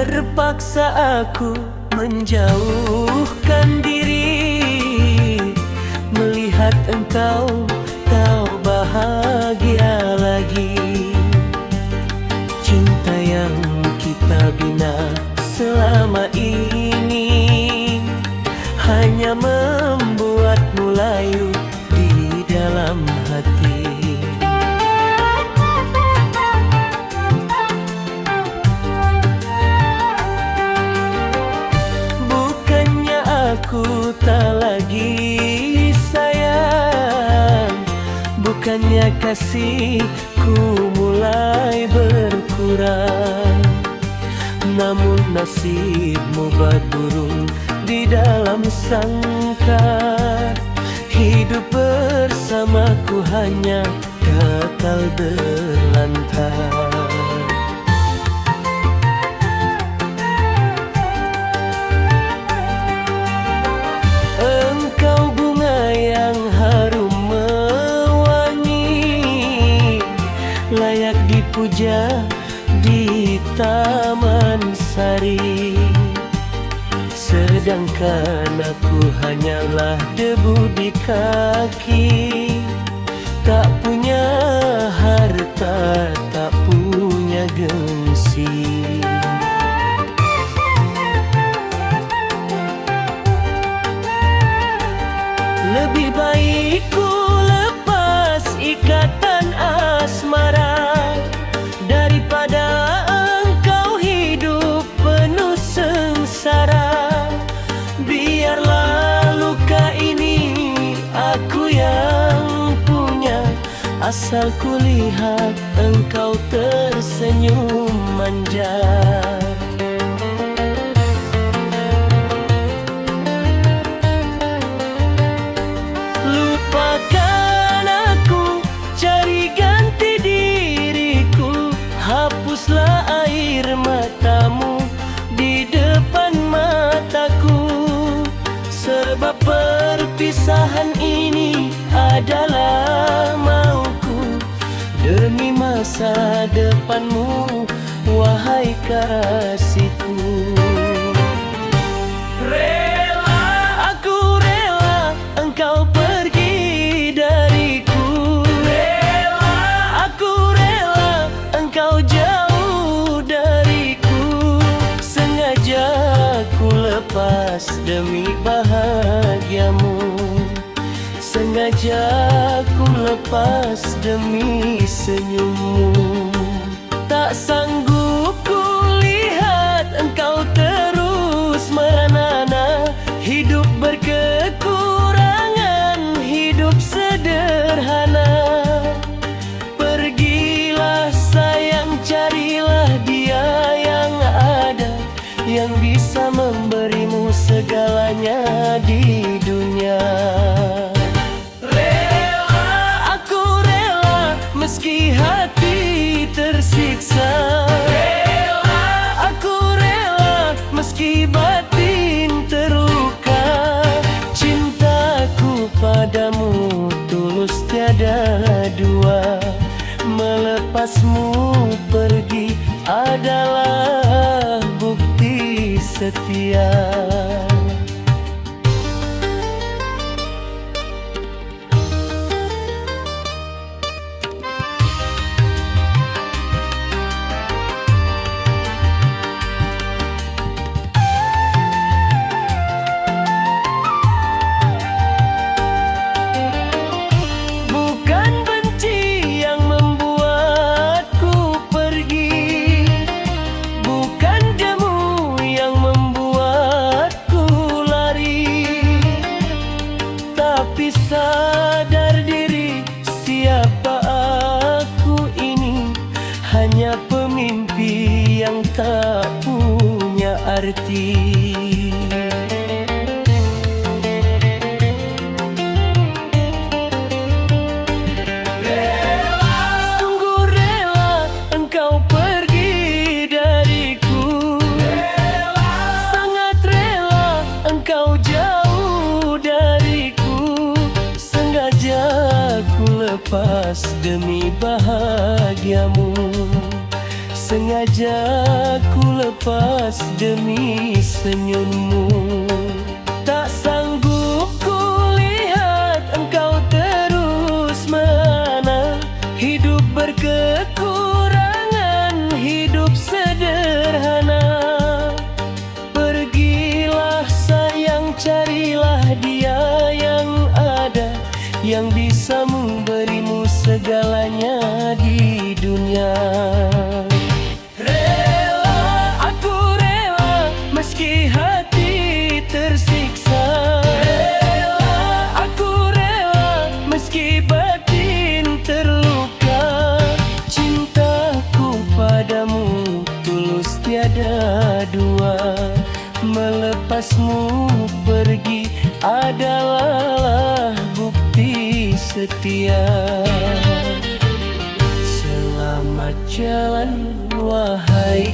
Terpaksa aku menjauhkan diri, melihat engkau tak bahagia lagi. Cinta yang kita bina selama ini hanya membuatmu layu di dalam hati. Bukannya aku tak lagi sayang, bukannya kasihku mulai berkurang, namun nasibmu berburung di dalam sangkar. Hidup bersamaku hanya kekal berlantar. Engkau bunga yang harum mewangi, layak dipuja di taman sari. Sedangkan aku hanyalah debu di kaki, tak punya harta, tak punya gengsi. Lebih baik ku lepas ikatan asmara daripada engkau hidup penuh sengsara. Biarlah luka ini aku yang punya, asal ku lihat engkau tersenyum manja. Lupakan aku, cari ganti diriku, hapuslah air matamu di depan mataku. Sebab perpisahan ini adalah mauku demi masa depanmu, wahai kasihku. Rela, aku rela engkau pergi dariku. Rela, aku rela engkau jauh dariku. Sengaja ku lepas demi bahagiamu, sengaja ku lepas demi senyummu. Tak sanggup ku lihat engkau terus merana, hidup berkekurangan, hidup sederhana. Pergilah sayang, carilah dia yang ada, yang bisa memberimu segalanya di dunia. Rela, aku rela meski hati tersiksa. Rela, aku rela meski batin terluka. Cintaku padamu tulus tiada dua, melepasmu pergi adalah bukti setia. Bukan benci yang membuatku pergi, bukan demu yang membuatku lari, tapi sadar diri siapa aku ini, hanya pemimpi yang tak punya arti. Sungguh rela engkau pergi dariku. Sangat rela engkau jauh dariku. Sengaja ku lepas demi bahagiamu, sengaja sengaja ku lepas demi senyummu. Tak sanggup ku lihat engkau terus merana, hidup berkekurangan, hidup sederhana. Pergilah sayang, carilah dia yang ada, yang bisa memberimu segalanya di dunia. Rela, aku rela, meski hati tersiksa. Rela, aku rela, meski batin terluka. Cintaku padamu tulus tiada dua. Melepasmu pergi adalah bukti setia. Selamat jalan wahai